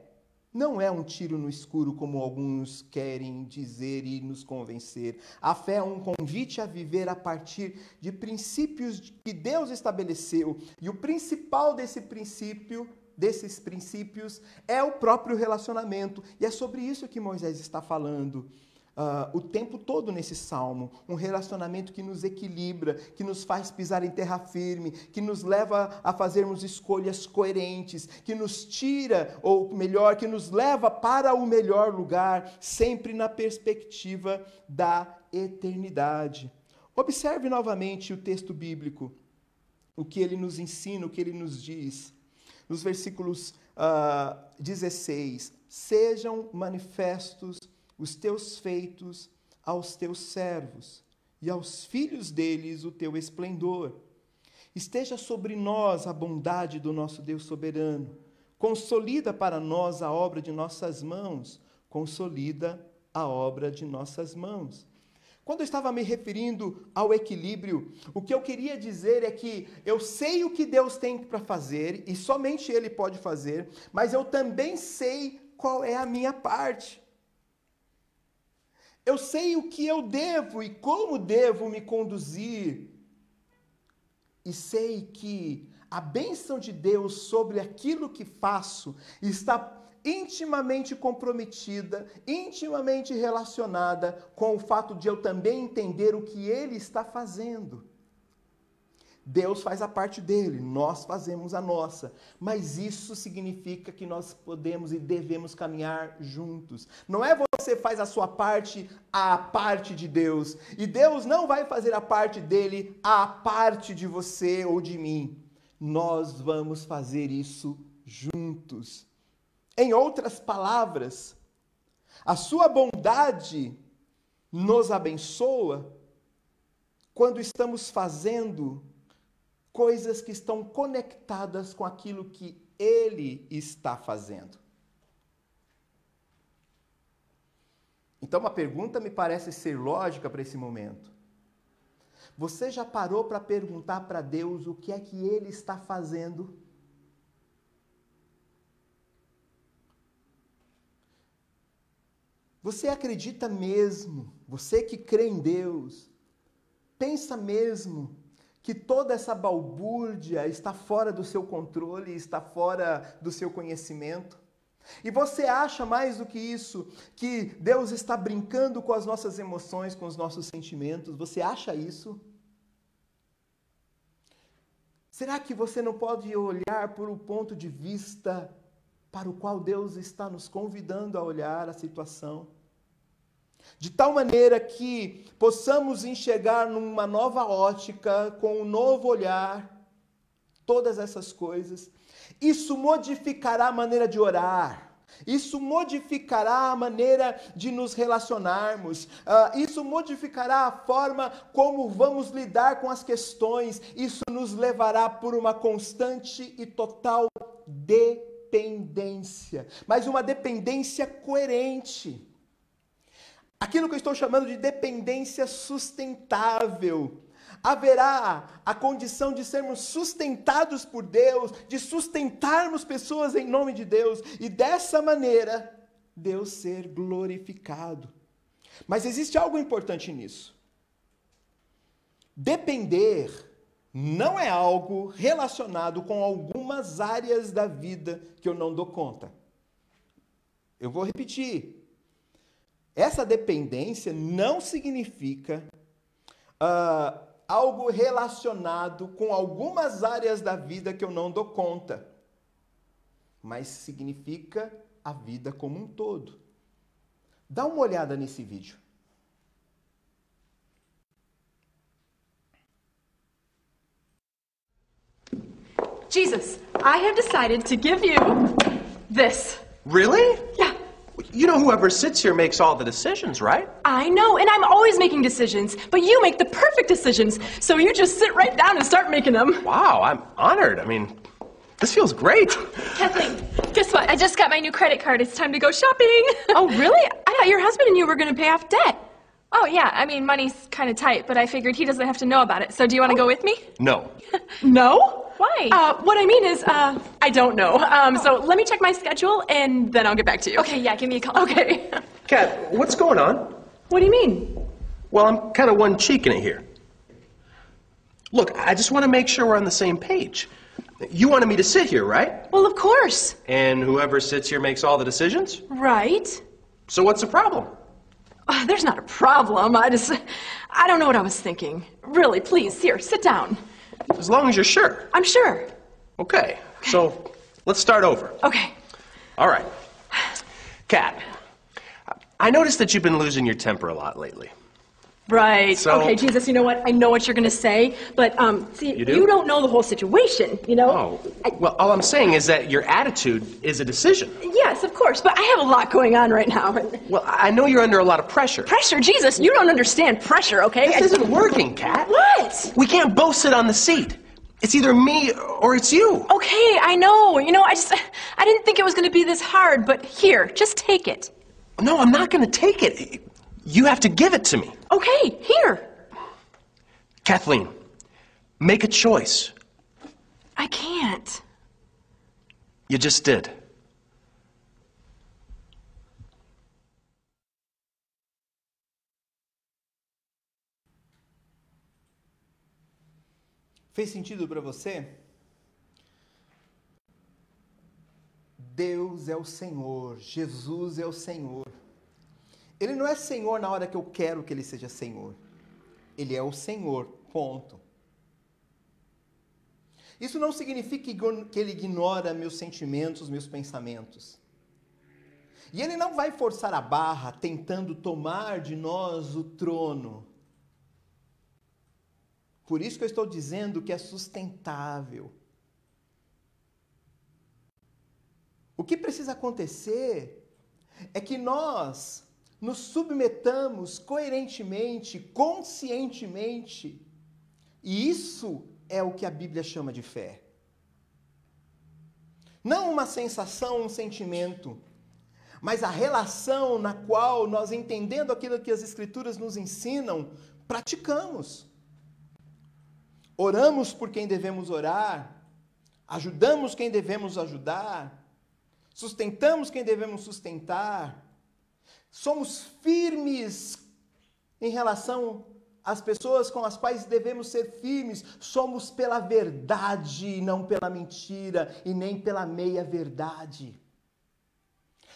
Speaker 1: não é um tiro no escuro, como alguns querem dizer e nos convencer. A fé é um convite a viver a partir de princípios que Deus estabeleceu. E o principal desses princípios, é o próprio relacionamento. E é sobre isso que Moisés está falando o tempo todo nesse salmo. Um relacionamento que nos equilibra, que nos faz pisar em terra firme, que nos leva a fazermos escolhas coerentes, que nos tira, ou melhor, que nos leva para o melhor lugar, sempre na perspectiva da eternidade. Observe novamente o texto bíblico, o que ele nos ensina, o que ele nos diz. Nos versículos 16, sejam manifestos os teus feitos aos teus servos, e aos filhos deles o teu esplendor. Esteja sobre nós a bondade do nosso Deus soberano. Consolida para nós a obra de nossas mãos. Consolida a obra de nossas mãos. Quando eu estava me referindo ao equilíbrio, o que eu queria dizer é que eu sei o que Deus tem para fazer, e somente Ele pode fazer, mas eu também sei qual é a minha parte. Eu sei o que eu devo e como devo me conduzir. E sei que a bênção de Deus sobre aquilo que faço está intimamente comprometida, intimamente relacionada com o fato de eu também entender o que Ele está fazendo. Deus faz a parte dele, nós fazemos a nossa. Mas isso significa que nós podemos e devemos caminhar juntos. Não é você faz a sua parte, a parte de Deus. E Deus não vai fazer a parte dele, a parte de você ou de mim. Nós vamos fazer isso juntos. Em outras palavras, a sua bondade nos abençoa quando estamos fazendo coisas que estão conectadas com aquilo que Ele está fazendo. Então, uma pergunta me parece ser lógica para esse momento. Você já parou para perguntar para Deus o que é que Ele está fazendo? Você acredita mesmo, você que crê em Deus, pensa mesmo que toda essa balbúrdia está fora do seu controle, está fora do seu conhecimento? E você acha mais do que isso, que Deus está brincando com as nossas emoções, com os nossos sentimentos? Você acha isso? Será que você não pode olhar por um ponto de vista para o qual Deus está nos convidando a olhar a situação? De tal maneira que possamos enxergar numa nova ótica, com um novo olhar, todas essas coisas. Isso modificará a maneira de orar. Isso modificará a maneira de nos relacionarmos. Isso modificará a forma como vamos lidar com as questões. Isso nos levará por uma constante e total dependência. Mas uma dependência coerente. Aquilo que eu estou chamando de dependência sustentável. Haverá a condição de sermos sustentados por Deus, de sustentarmos pessoas em nome de Deus, e dessa maneira, Deus ser glorificado. Mas existe algo importante nisso. Depender não é algo relacionado com algumas áreas da vida que eu não dou conta. Eu vou repetir. Essa dependência não significa algo relacionado com algumas áreas da vida que eu não dou conta, mas significa a vida como um todo. Dá uma olhada nesse vídeo.
Speaker 3: Jesus, I have decided to give you this.
Speaker 4: Really?
Speaker 3: Yeah,
Speaker 4: You know whoever sits here makes all the decisions, right?
Speaker 3: I know, and I'm always making decisions, but you make the perfect decisions. So you just sit right down and start making them.
Speaker 4: Wow, I'm honored. I mean, this feels great.
Speaker 5: Kathleen, guess what? I just got my new credit card. It's time to go shopping.
Speaker 3: Oh, really? I thought your husband and you were going to pay off debt.
Speaker 5: Oh, yeah. I mean, money's kind of tight, but I figured he doesn't have to know about it. So do you want to go with me?
Speaker 4: No.
Speaker 3: No?
Speaker 5: Why?
Speaker 3: What I mean is, I don't know. So let me check my schedule, and then I'll get back to you.
Speaker 5: Okay, yeah, give me a call.
Speaker 3: Okay.
Speaker 4: Kat, what's going on?
Speaker 3: What do you mean?
Speaker 4: Well, I'm kind of one cheeking it here. Look, I just want to make sure we're on the same page. You wanted me to sit here, right?
Speaker 3: Well, of course.
Speaker 4: And whoever sits here makes all the decisions?
Speaker 3: Right.
Speaker 4: So what's the problem?
Speaker 3: There's not a problem. I don't know what I was thinking. Really, please, here, sit down.
Speaker 4: As long as you're sure.
Speaker 3: I'm sure.
Speaker 4: Okay, so let's start over.
Speaker 3: Okay.
Speaker 4: All right. Kat, I noticed that you've been losing your temper a lot lately.
Speaker 3: Right.
Speaker 4: So-
Speaker 3: Okay, Jesus, you know what? I know what you're going to say, but, see,
Speaker 4: You do?
Speaker 3: you don't know the whole situation, you know?
Speaker 4: Oh, well, all I'm saying is that your attitude is a decision.
Speaker 3: Yes, of course, but I have a lot going on right now.
Speaker 4: Well, I know you're under a lot of pressure.
Speaker 3: Pressure? Jesus, you don't understand pressure, okay?
Speaker 4: This isn't working, Kat.
Speaker 3: What?
Speaker 4: We can't both sit on the seat. It's either me or it's you.
Speaker 3: Okay, I know. You know, I didn't think it was going to be this hard, but here, just take it.
Speaker 4: No, I'm not going to take it. You have to give it to me.
Speaker 3: Okay, here.
Speaker 4: Kathleen, make a choice.
Speaker 3: I can't.
Speaker 4: You just did.
Speaker 1: Fez sentido para você? Deus é o Senhor, Jesus é o Senhor. Ele não é Senhor na hora que eu quero que Ele seja Senhor. Ele é o Senhor, ponto. Isso não significa que Ele ignora meus sentimentos, meus pensamentos. E Ele não vai forçar a barra tentando tomar de nós o trono. Por isso que eu estou dizendo que é sustentável. O que precisa acontecer é que nós nos submetamos coerentemente, conscientemente. E isso é o que a Bíblia chama de fé. Não uma sensação, um sentimento, mas a relação na qual nós, entendendo aquilo que as Escrituras nos ensinam, praticamos. Oramos por quem devemos orar, ajudamos quem devemos ajudar, sustentamos quem devemos sustentar, somos firmes em relação às pessoas com as quais devemos ser firmes, somos pela verdade, não pela mentira e nem pela meia-verdade.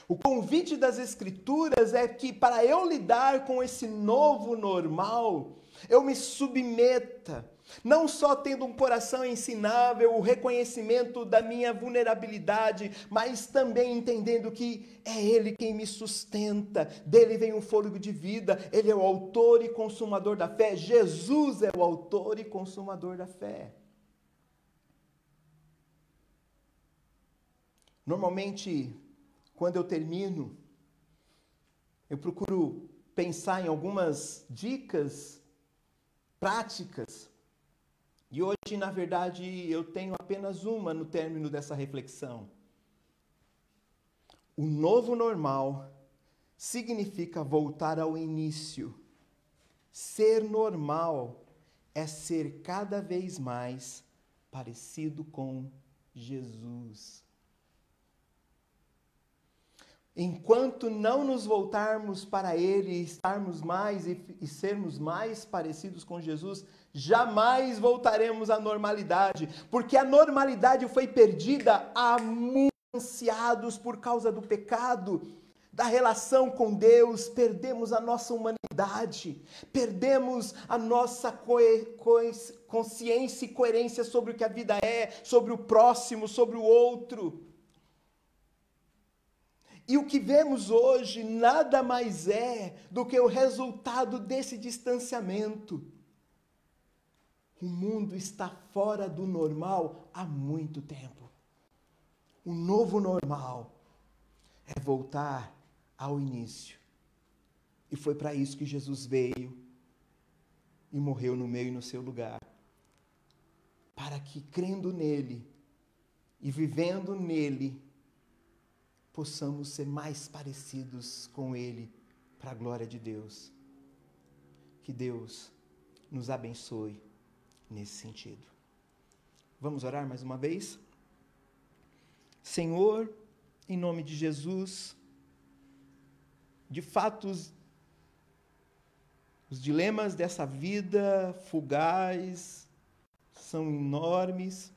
Speaker 1: O convite das Escrituras é que para eu lidar com esse novo normal, eu me submeta, não só tendo um coração ensinável, o reconhecimento da minha vulnerabilidade, mas também entendendo que é Ele quem me sustenta, dele vem o fôlego de vida, Ele é o autor e consumador da fé, Jesus é o autor e consumador da fé. Normalmente, quando eu termino, eu procuro pensar em algumas dicas práticas. E hoje, na verdade, eu tenho apenas uma no término dessa reflexão. O novo normal significa voltar ao início. Ser normal é ser cada vez mais parecido com Jesus. Enquanto não nos voltarmos para Ele, estarmos mais e sermos mais parecidos com Jesus, jamais voltaremos à normalidade, porque a normalidade foi perdida há muitos ansiados por causa do pecado, da relação com Deus, perdemos a nossa humanidade, perdemos a nossa consciência e coerência sobre o que a vida é, sobre o próximo, sobre o outro. E o que vemos hoje nada mais é do que o resultado desse distanciamento. O mundo está fora do normal há muito tempo. O novo normal é voltar ao início. E foi para isso que Jesus veio e morreu no meu e no seu lugar. Para que, crendo nele e vivendo nele, possamos ser mais parecidos com ele, para a glória de Deus. Que Deus nos abençoe nesse sentido. Vamos orar mais uma vez? Senhor, em nome de Jesus, de fato, os dilemas dessa vida fugaz são enormes.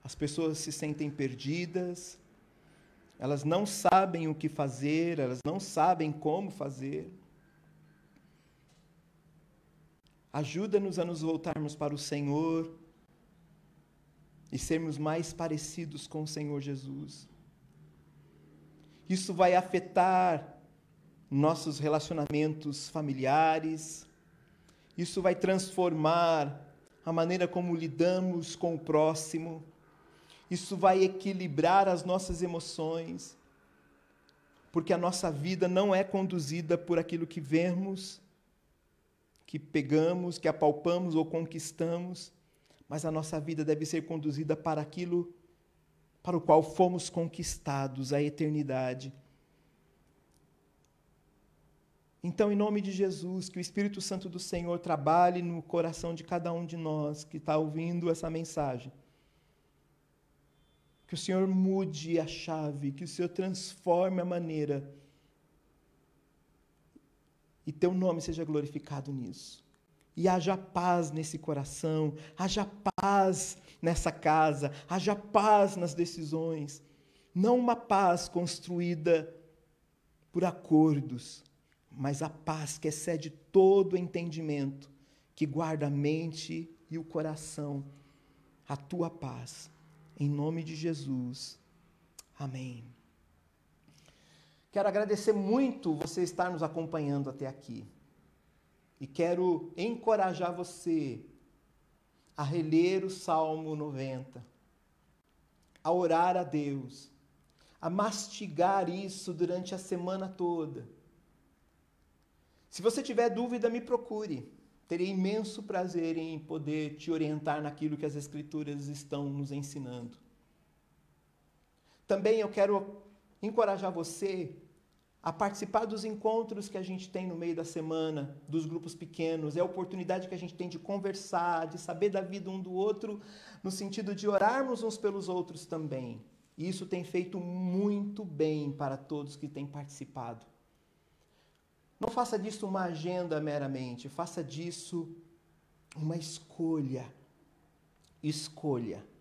Speaker 1: As pessoas se sentem perdidas, elas não sabem o que fazer, elas não sabem como fazer. Ajuda-nos a nos voltarmos para o Senhor e sermos mais parecidos com o Senhor Jesus. Isso vai afetar nossos relacionamentos familiares, isso vai transformar a maneira como lidamos com o próximo, isso vai equilibrar as nossas emoções, porque a nossa vida não é conduzida por aquilo que vemos, que pegamos, que apalpamos ou conquistamos, mas a nossa vida deve ser conduzida para aquilo para o qual fomos conquistados, a eternidade. Então, em nome de Jesus, que o Espírito Santo do Senhor trabalhe no coração de cada um de nós que está ouvindo essa mensagem. Que o Senhor mude a chave, que o Senhor transforme a maneira e teu nome seja glorificado nisso. E haja paz nesse coração, haja paz nessa casa, haja paz nas decisões. Não uma paz construída por acordos, mas a paz que excede todo o entendimento, que guarda a mente e o coração, a tua paz. Em nome de Jesus. Amém. Quero agradecer muito você estar nos acompanhando até aqui. E quero encorajar você a reler o Salmo 90, a orar a Deus, a mastigar isso durante a semana toda. Se você tiver dúvida, me procure. Terei imenso prazer em poder te orientar naquilo que as Escrituras estão nos ensinando. Também eu quero encorajar você a participar dos encontros que a gente tem no meio da semana, dos grupos pequenos. É a oportunidade que a gente tem de conversar, de saber da vida um do outro, no sentido de orarmos uns pelos outros também. E isso tem feito muito bem para todos que têm participado. Não faça disso uma agenda meramente, faça disso uma escolha. Escolha